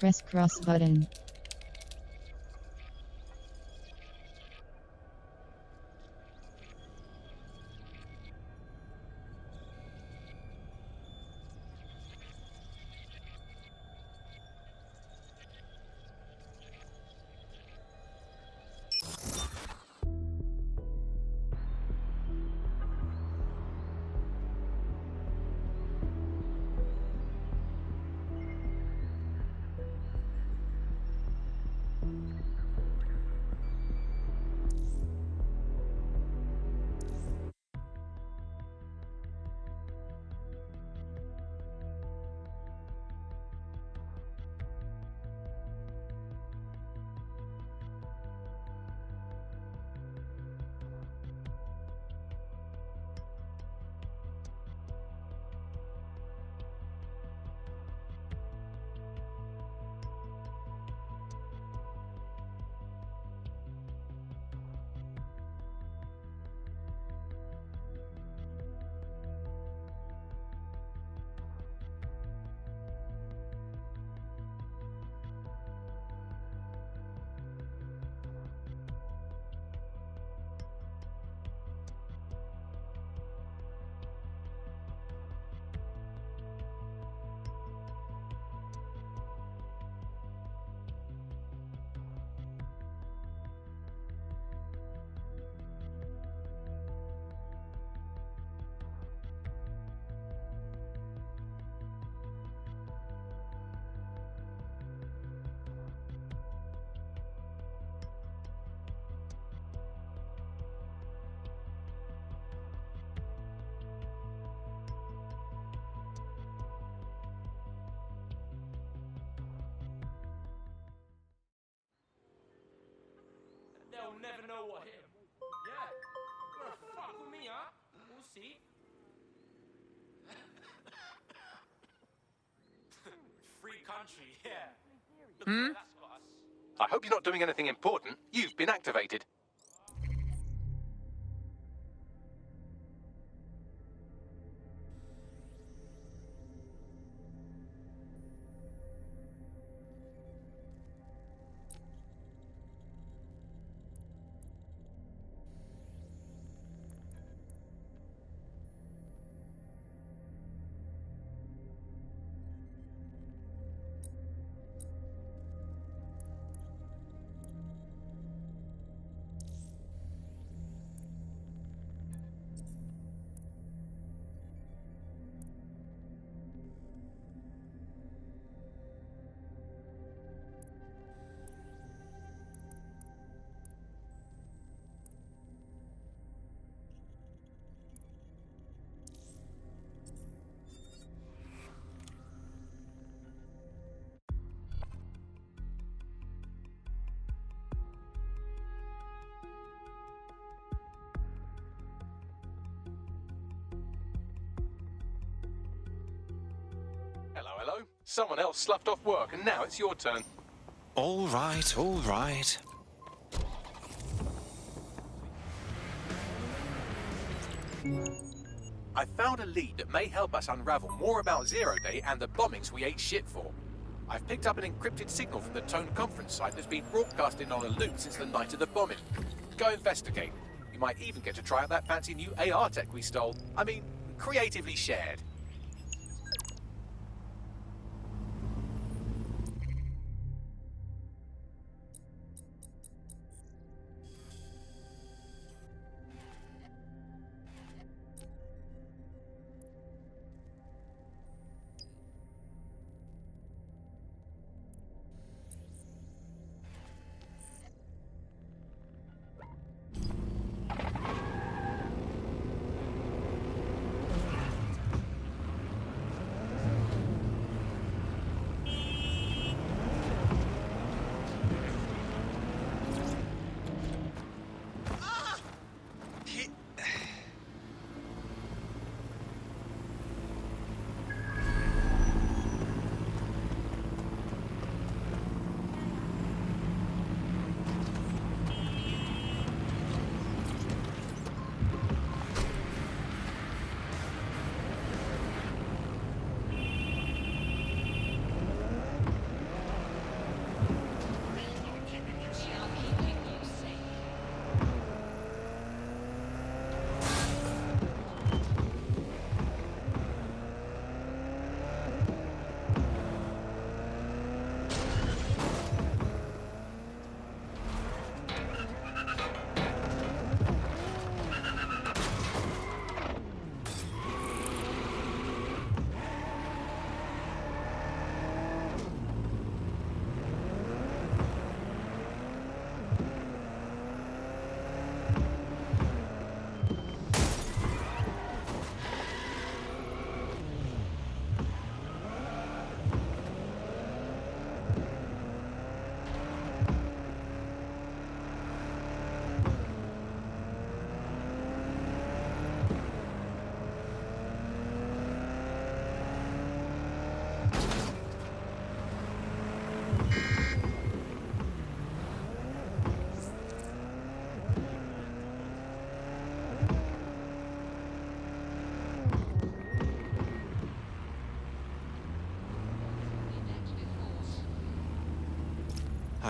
Press cross button. They'll never know what hit 'em. Yeah. You wanna fuck with me, huh? We'll see. Free country, yeah. Look where that's got us. I hope you're not doing anything important. You've been activated. Hello, hello. Someone else sloughed off work, and now it's your turn. All right, all right. I found a lead that may help us unravel more about Zero Day and the bombings we ate shit for. I've picked up an encrypted signal from the Tone conference site that's been broadcasting on a loop since the night of the bombing. Go investigate. You might even get to try out that fancy new AR tech we stole. I mean, creatively shared.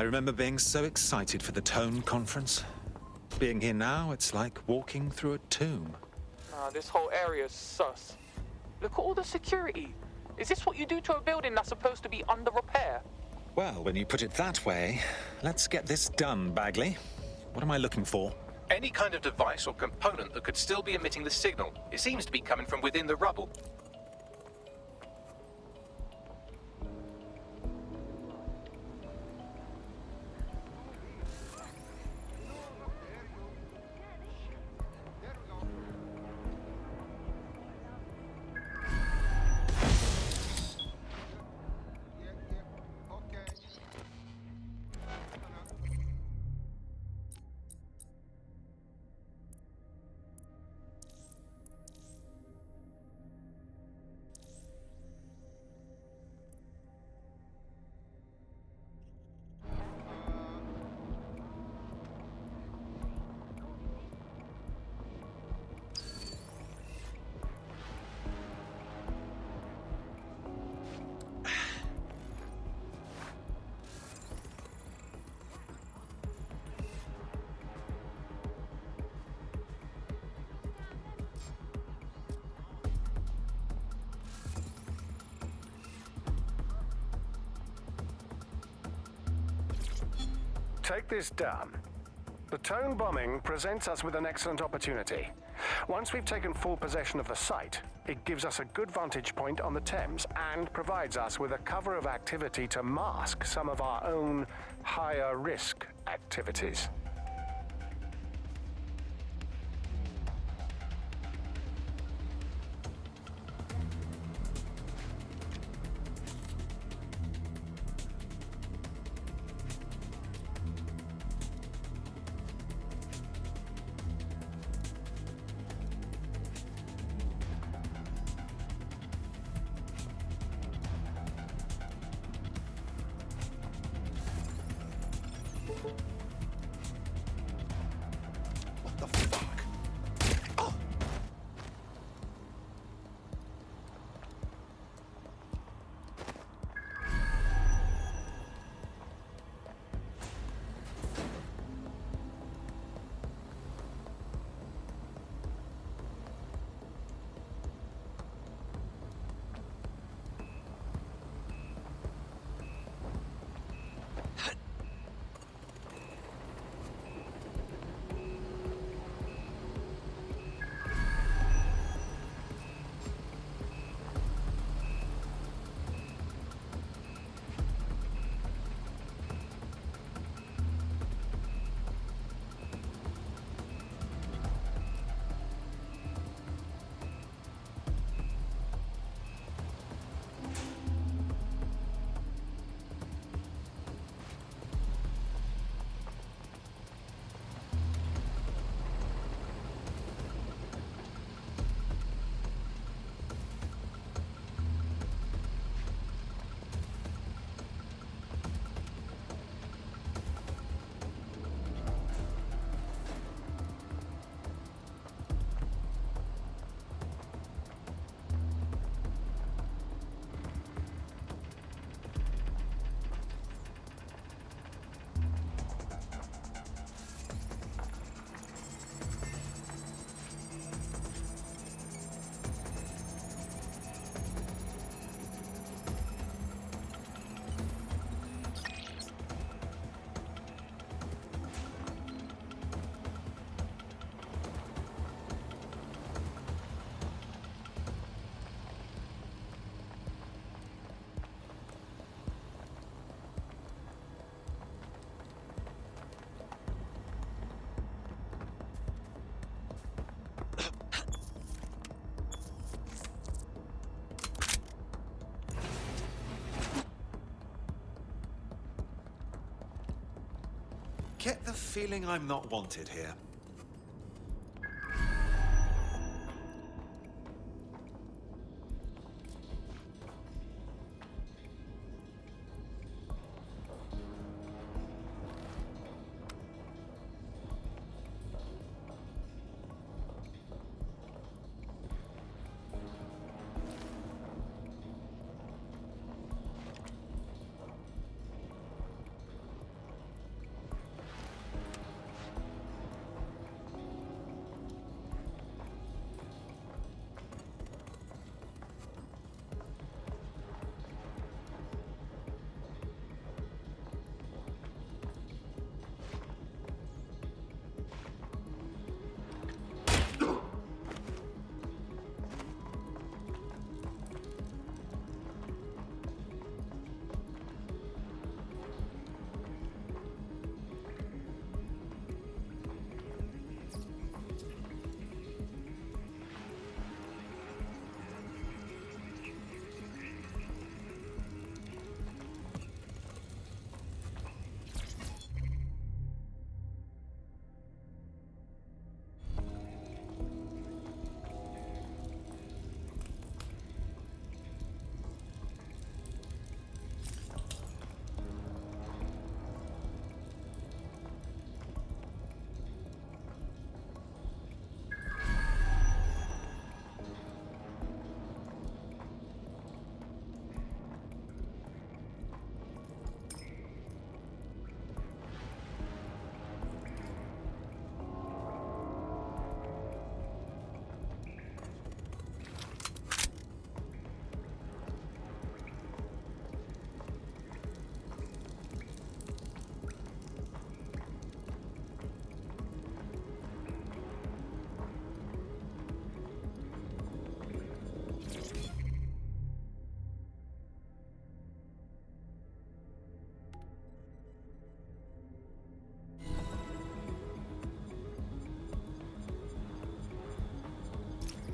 remember being so excited for the Tone Conference. Being here now, it's like walking through a tomb. This whole area is sus. Look at all the security. Is this what you do to a building that's supposed to be under repair? Well, when you put it that way, let's get this done, Bagley. What am I looking for? Any kind of device or component that could still be emitting the signal. It seems to be coming from within the rubble. Take this down. The Tone bombing presents us with an excellent opportunity. Once we've taken full possession of the site, it gives us a good vantage point on the Thames and provides us with a cover of activity to mask some of our own higher risk activities. What the fuck? Oh. Get the feeling I'm not wanted here.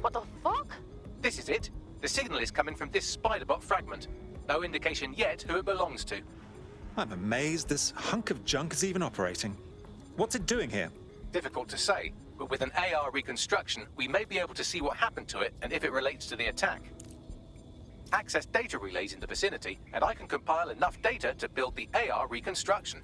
What the fuck? This is it. The signal is coming from this Spiderbot fragment. No indication yet who it belongs to. I'm amazed this hunk of junk is even operating. What's it doing here? Difficult to say, but with an AR reconstruction, we may be able to see what happened to it and if it relates to the attack. Access data relays in the vicinity, and I can compile enough data to build the AR reconstruction.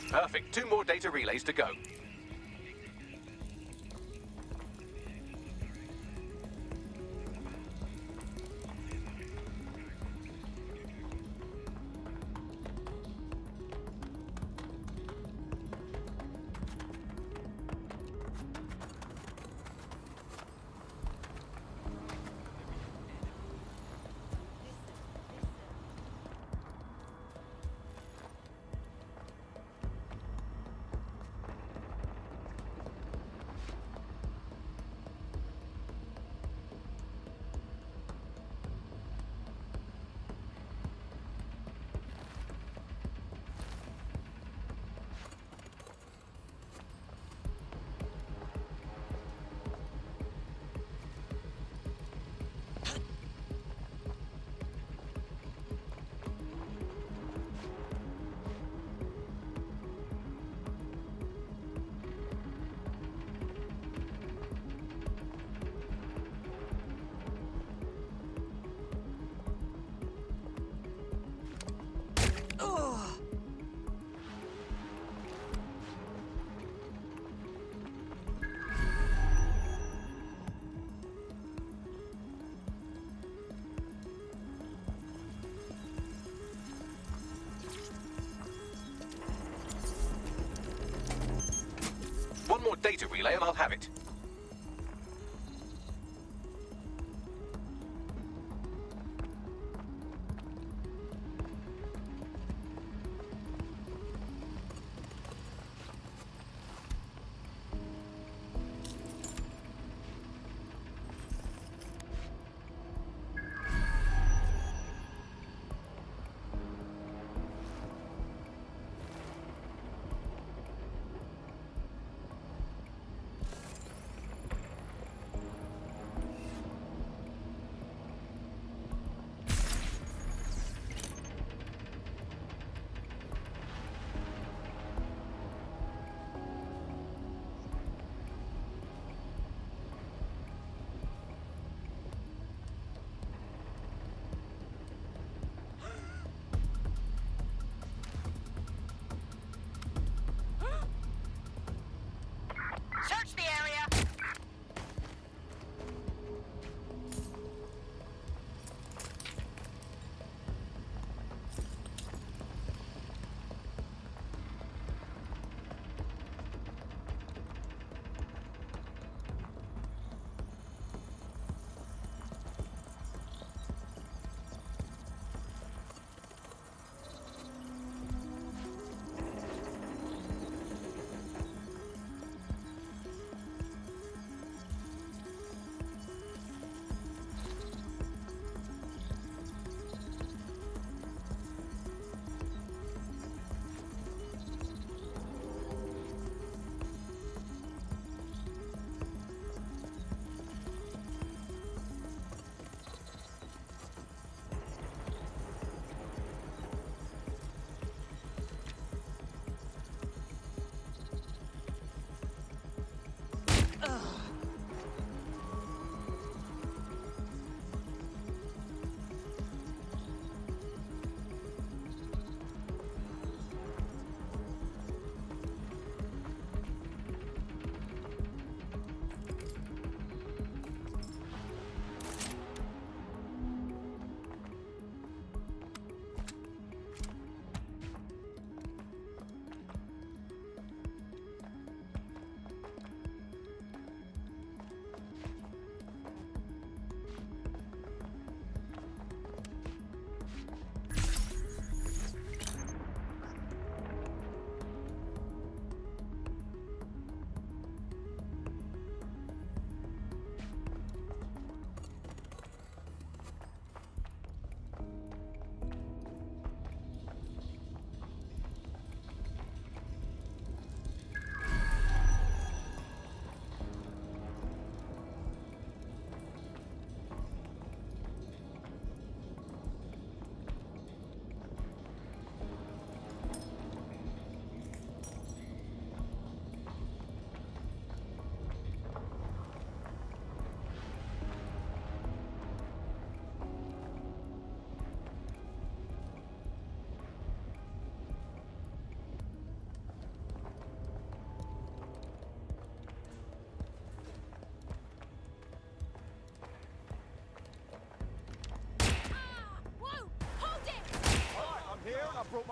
Perfect. 2 more data relays to go. One more data relay and I'll have it.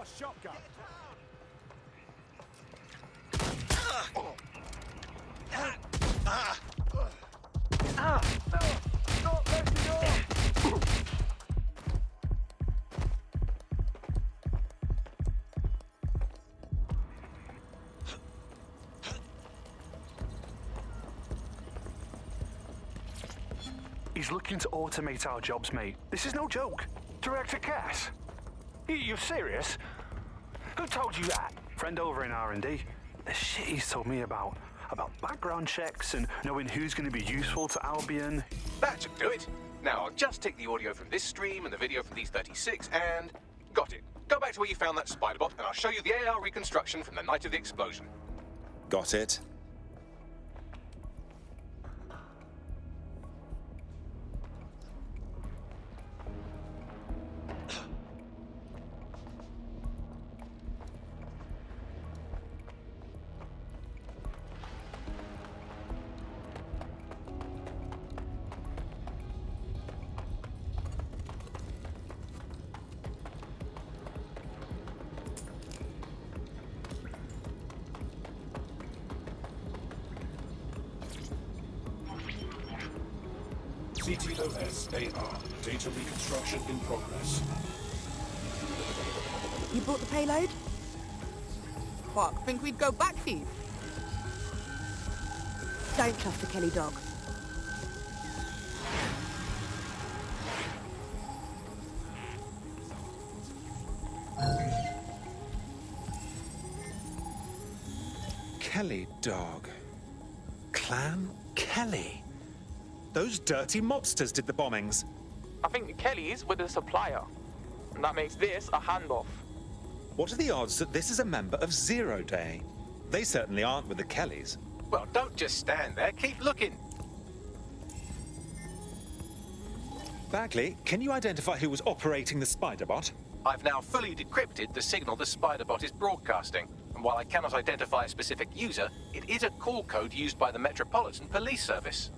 our shotgun. He's looking to automate our jobs, mate. This is no joke. Director Cass? You're serious? Who told you that? Friend over in R&D. The shit he's told me about background checks and knowing who's going to be useful to Albion. That should do it. Now I'll just take the audio from this stream and the video from these 36 and... Got it. Go back to where you found that spider bot and I'll show you the AR reconstruction from the night of the explosion. Got it. CTOS-AR. Data reconstruction in progress. You brought the payload? Fuck, think we'd go back here? Don't trust the Kelly dog. Kelly dog. Clan Kelly. Those dirty mobsters did the bombings. I think the Kellys were the supplier. And that makes this a handoff. What are the odds that this is a member of Zero Day? They certainly aren't with the Kellys. Well, don't just stand there. Keep looking. Bagley, can you identify who was operating the spider bot? I've now fully decrypted the signal the spider bot is broadcasting. And while I cannot identify a specific user, it is a call code used by the Metropolitan Police Service.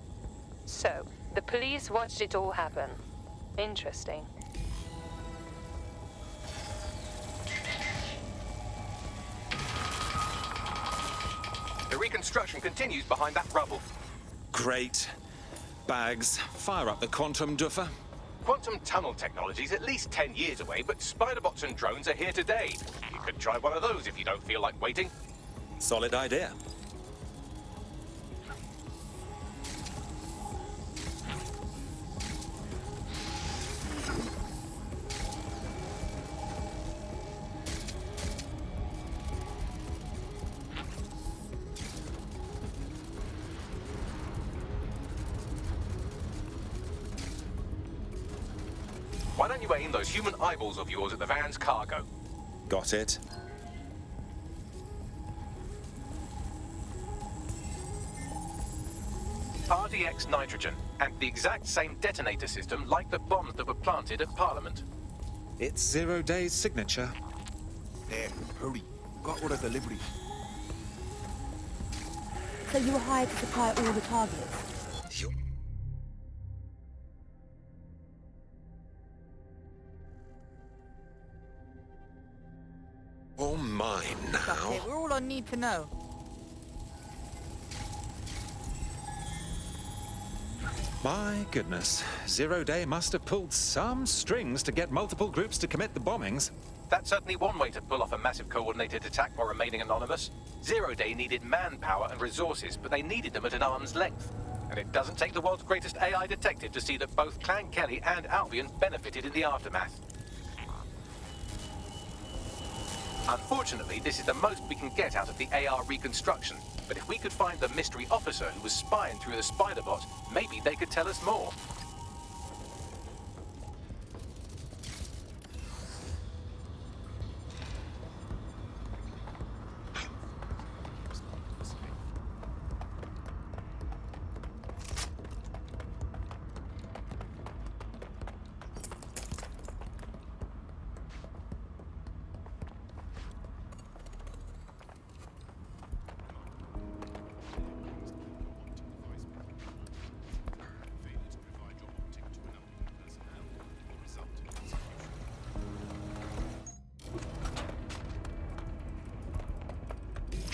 So, the police watched it all happen. Interesting. The reconstruction continues behind that rubble. Great. Bags, fire up the quantum duffer. Quantum tunnel technology's at least 10 years away, but spider bots and drones are here today. You could try one of those if you don't feel like waiting. Solid idea. Why don't you aim those human eyeballs of yours at the van's cargo? Got it. RDX nitrogen, and the exact same detonator system like the bombs that were planted at Parliament. It's Zero Day's signature. There, hurry. Got all the deliveries. So you were hired to supply all the targets? All mine now. Okay, we're all on need to know. My goodness. Zero Day must have pulled some strings to get multiple groups to commit the bombings. That's certainly one way to pull off a massive coordinated attack while remaining anonymous. Zero Day needed manpower and resources, but they needed them at an arm's length. And it doesn't take the world's greatest AI detective to see that both Clan Kelly and Albion benefited in the aftermath. Unfortunately, this is the most we can get out of the AR reconstruction. But if we could find the mystery officer who was spying through the spider bot, maybe they could tell us more.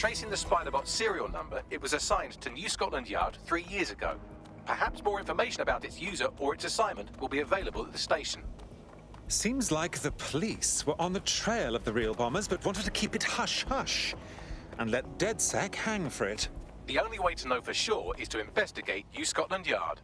tracing the Spiderbot serial number, it was assigned to New Scotland Yard 3 years ago. Perhaps more information about its user or its assignment will be available at the station. Seems like the police were on the trail of the real bombers, but wanted to keep it hush-hush and let DedSec hang for it. The only way to know for sure is to investigate New Scotland Yard.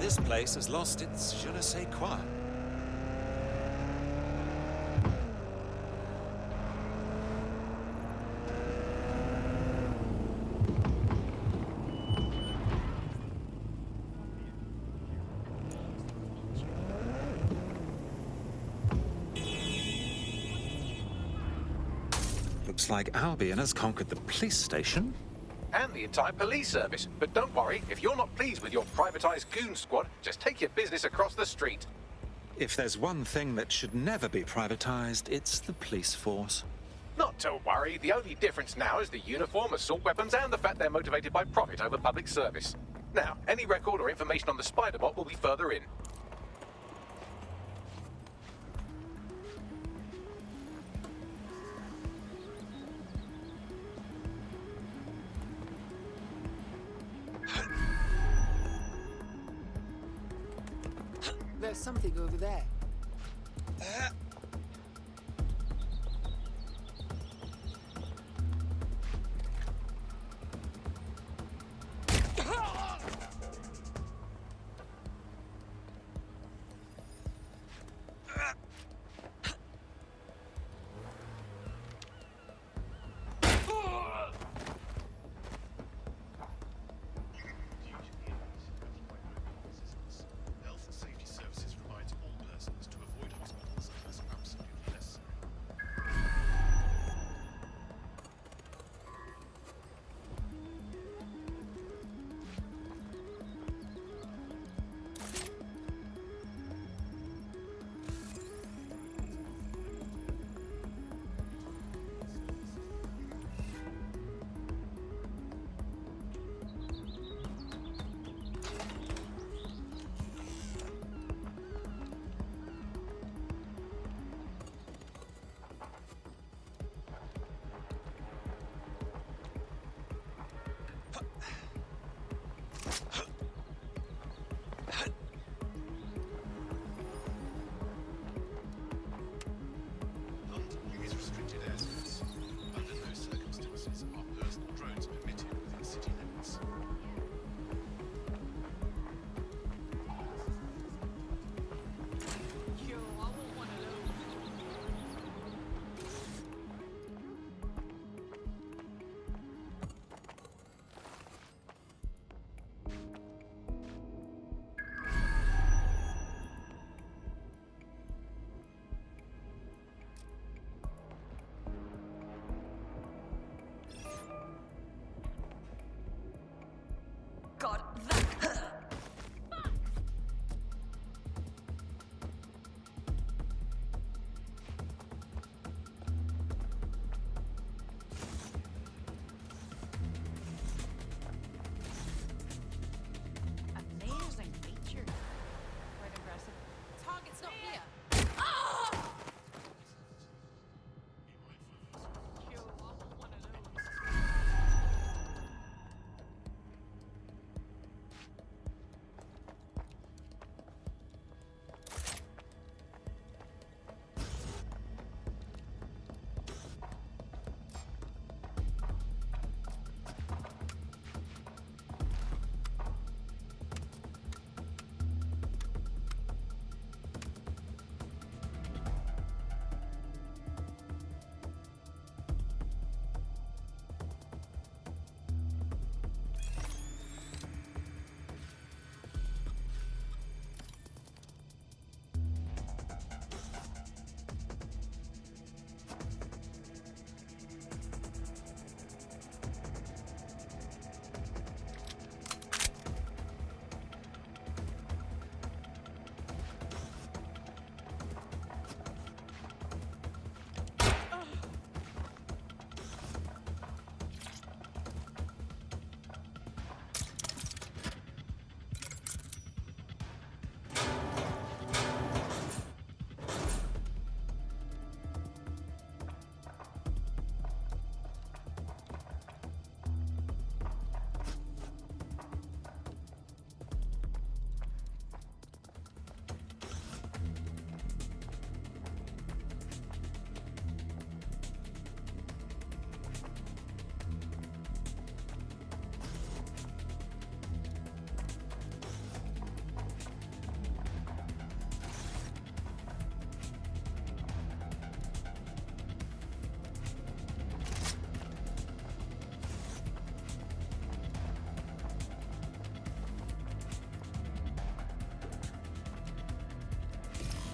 This place has lost its je ne sais quoi. Looks like Albion has conquered the police station. And the entire police service. But don't worry, if you're not pleased with your privatized goon squad, just take your business across the street. If there's one thing that should never be privatized, it's the police force. Not to worry, the only difference now is the uniform, assault weapons, and the fact they're motivated by profit over public service. Now, any record or information on the Spiderbot will be further in. There's something over there.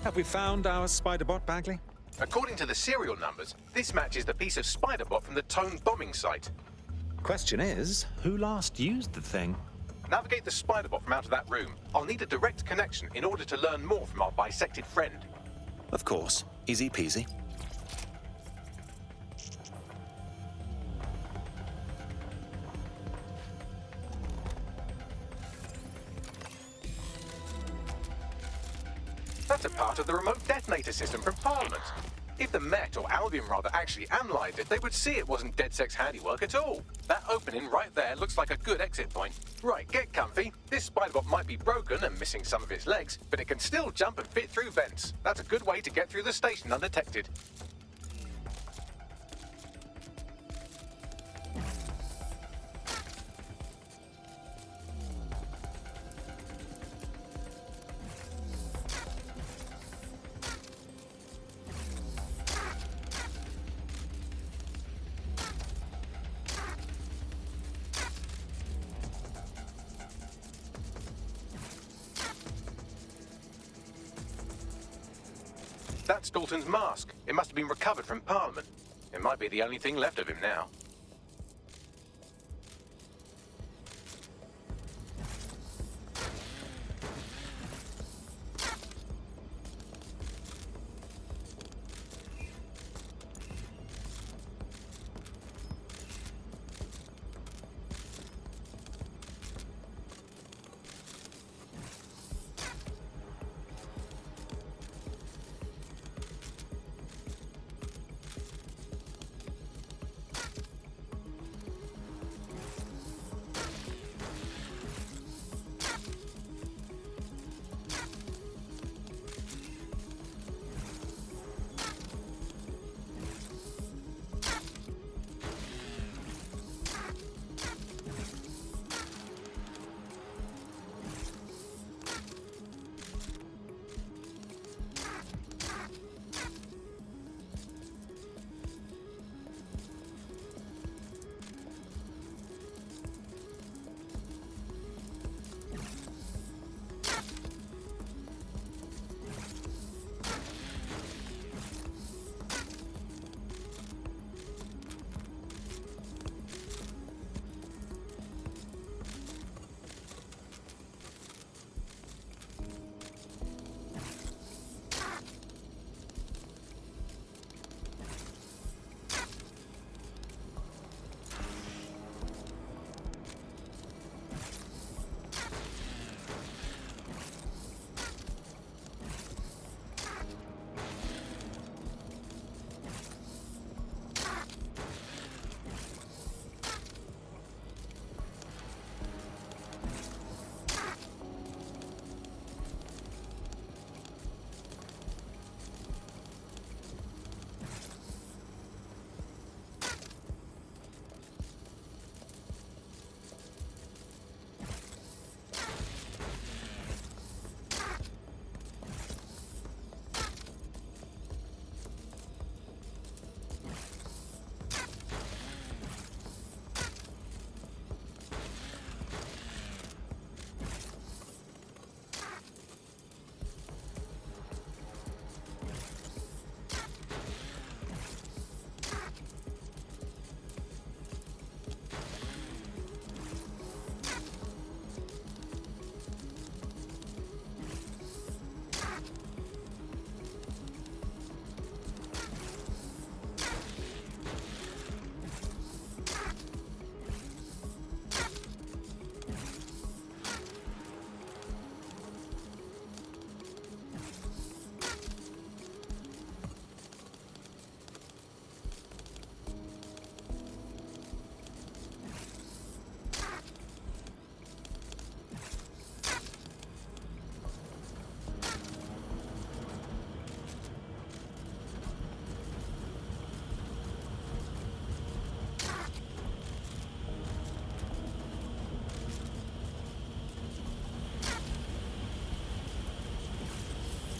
Have we found our Spider-Bot, Bagley? According to the serial numbers, this matches the piece of Spider-Bot from the Tone bombing site. Question is, who last used the thing? Navigate the Spider-Bot from out of that room. I'll need a direct connection in order to learn more from our bisected friend. Of course. Easy peasy. That's a part of the remote detonator system from Parliament. If the Met, or Albion rather, actually analysed it, they would see it wasn't DedSec's handiwork at all. That opening right there looks like a good exit point. Right, get comfy. This Spider-Bot might be broken and missing some of its legs, but it can still jump and fit through vents. That's a good way to get through the station undetected. That's Dalton's mask. It must have been recovered from Parliament. It might be the only thing left of him now.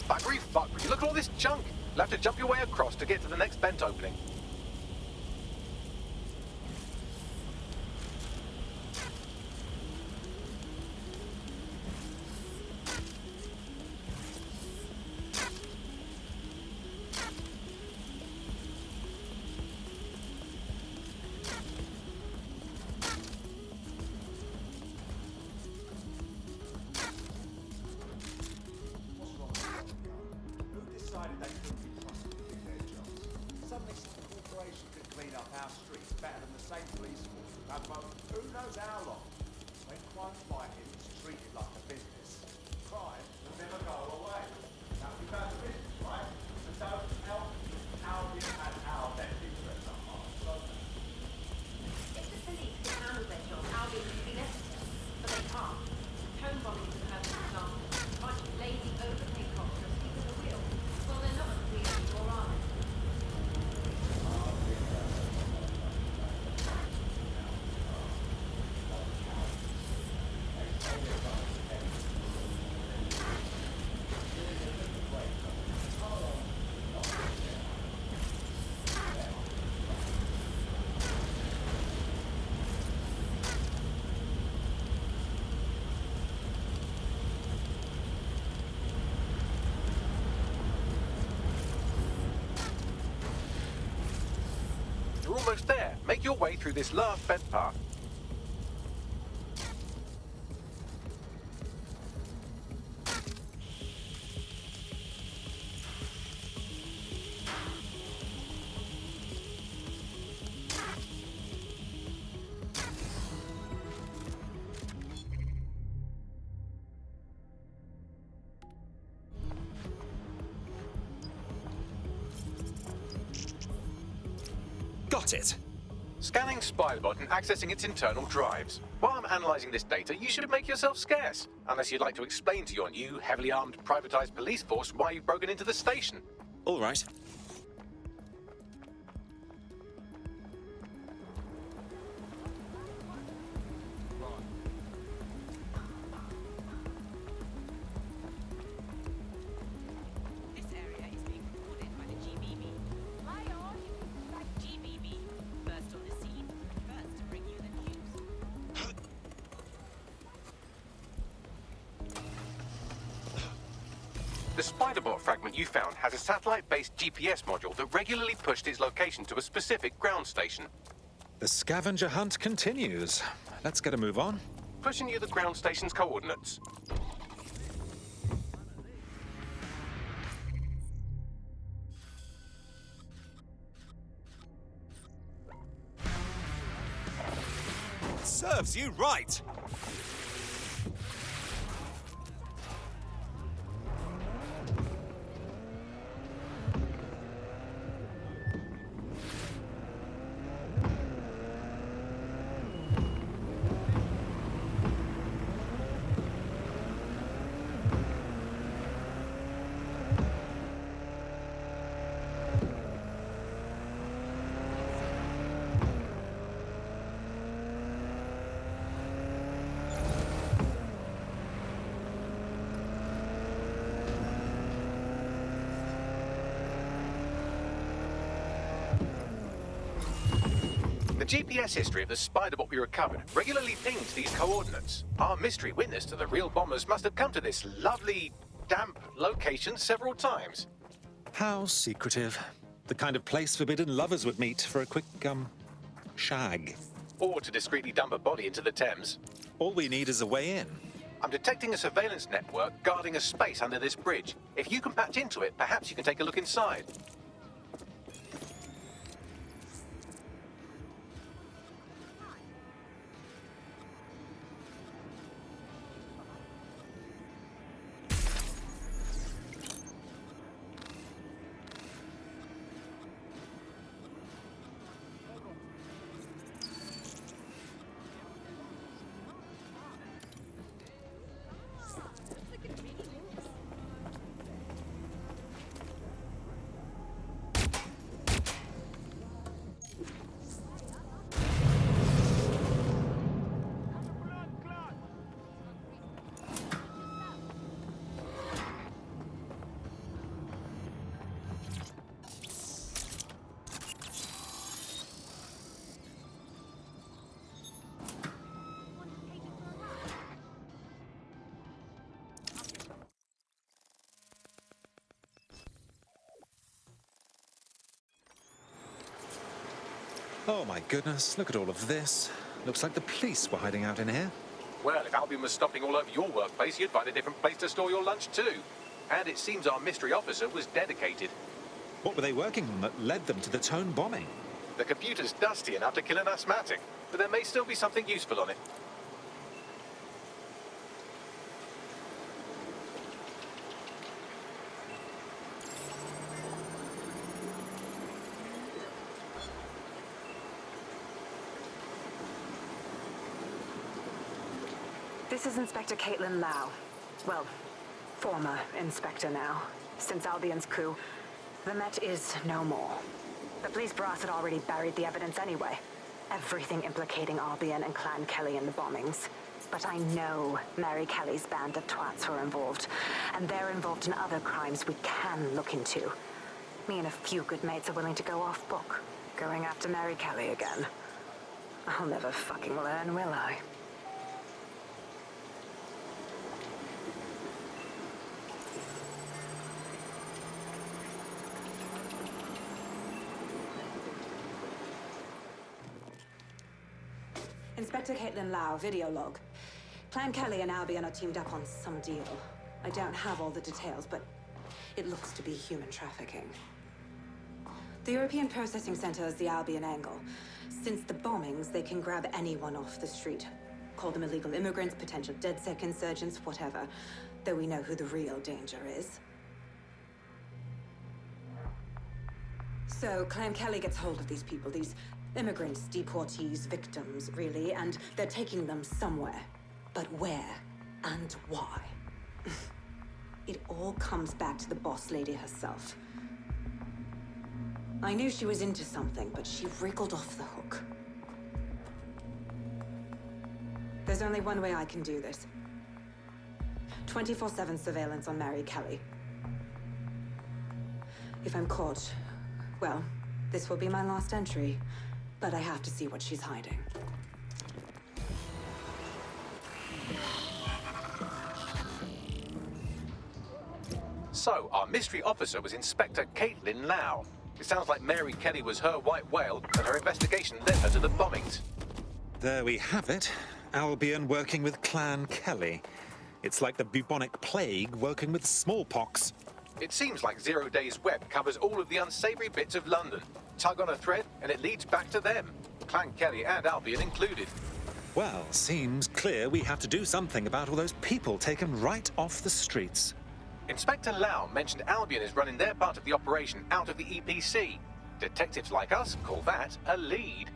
Buggery fuckery. Look at all this junk. You'll have to jump your way across to get to the next vent opening. your way through this last bed path. Got it. Scanning Spybot and accessing its internal drives. While I'm analysing this data, you should make yourself scarce. Unless you'd like to explain to your new, heavily armed, privatised police force why you've broken into the station. All right. This area is being recorded by the GBB. Hi all, like GBB. First on the scene, first to bring you the news. The Spiderbot fragment you found has a satellite-based GPS module that regularly pushed its location to a specific ground station. The scavenger hunt continues. Let's get a move on. Pushing you the ground station's coordinates. Serves you right. The GPS history of the Spiderbot we recovered regularly pings these coordinates. Our mystery witness to the real bombers must have come to this lovely, damp location several times. How secretive. The kind of place forbidden lovers would meet for a quick, shag. Or to discreetly dump a body into the Thames. All we need is a way in. I'm detecting a surveillance network guarding a space under this bridge. If you can patch into it, perhaps you can take a look inside. Oh my goodness, look at all of this. Looks like the police were hiding out in here. Well, if Albion was stomping all over your workplace, you'd find a different place to store your lunch too. And it seems our mystery officer was dedicated. What were they working on that led them to the Tone bombing? The computer's dusty enough to kill an asthmatic, but there may still be something useful on it. This is Inspector Caitlin Lau. Well, former inspector now. Since Albion's coup, the Met is no more. The police brass had already buried the evidence anyway. Everything implicating Albion and Clan Kelly in the bombings. But I know Mary Kelly's band of twats were involved, and they're involved in other crimes we can look into. Me and a few good mates are willing to go off book, going after Mary Kelly again. I'll never fucking learn, will I? Inspector Caitlin Lau, video log. Clan Kelly and Albion are teamed up on some deal. I don't have all the details, but it looks to be human trafficking. The European Processing Center is the Albion angle. Since the bombings, they can grab anyone off the street. Call them illegal immigrants, potential DedSec insurgents, whatever. Though we know who the real danger is. So, Clan Kelly gets hold of these people, these immigrants, deportees, victims, really, and they're taking them somewhere. But where and why? It all comes back to the boss lady herself. I knew she was into something, but she wriggled off the hook. There's only one way I can do this. 24/7 surveillance on Mary Kelly. If I'm caught, well, this will be my last entry. But I have to see what she's hiding. So, our mystery officer was Inspector Caitlin Lau. It sounds like Mary Kelly was her white whale, and her investigation led her to the bombings. There we have it. Albion working with Clan Kelly. It's like the bubonic plague working with smallpox. It seems like Zero Day's web covers all of the unsavory bits of London. Tug on a thread, and it leads back to them. Clan Kelly and Albion included. Well, seems clear we have to do something about all those people taken right off the streets. Inspector Lau mentioned Albion is running their part of the operation out of the EPC. Detectives like us call that a lead.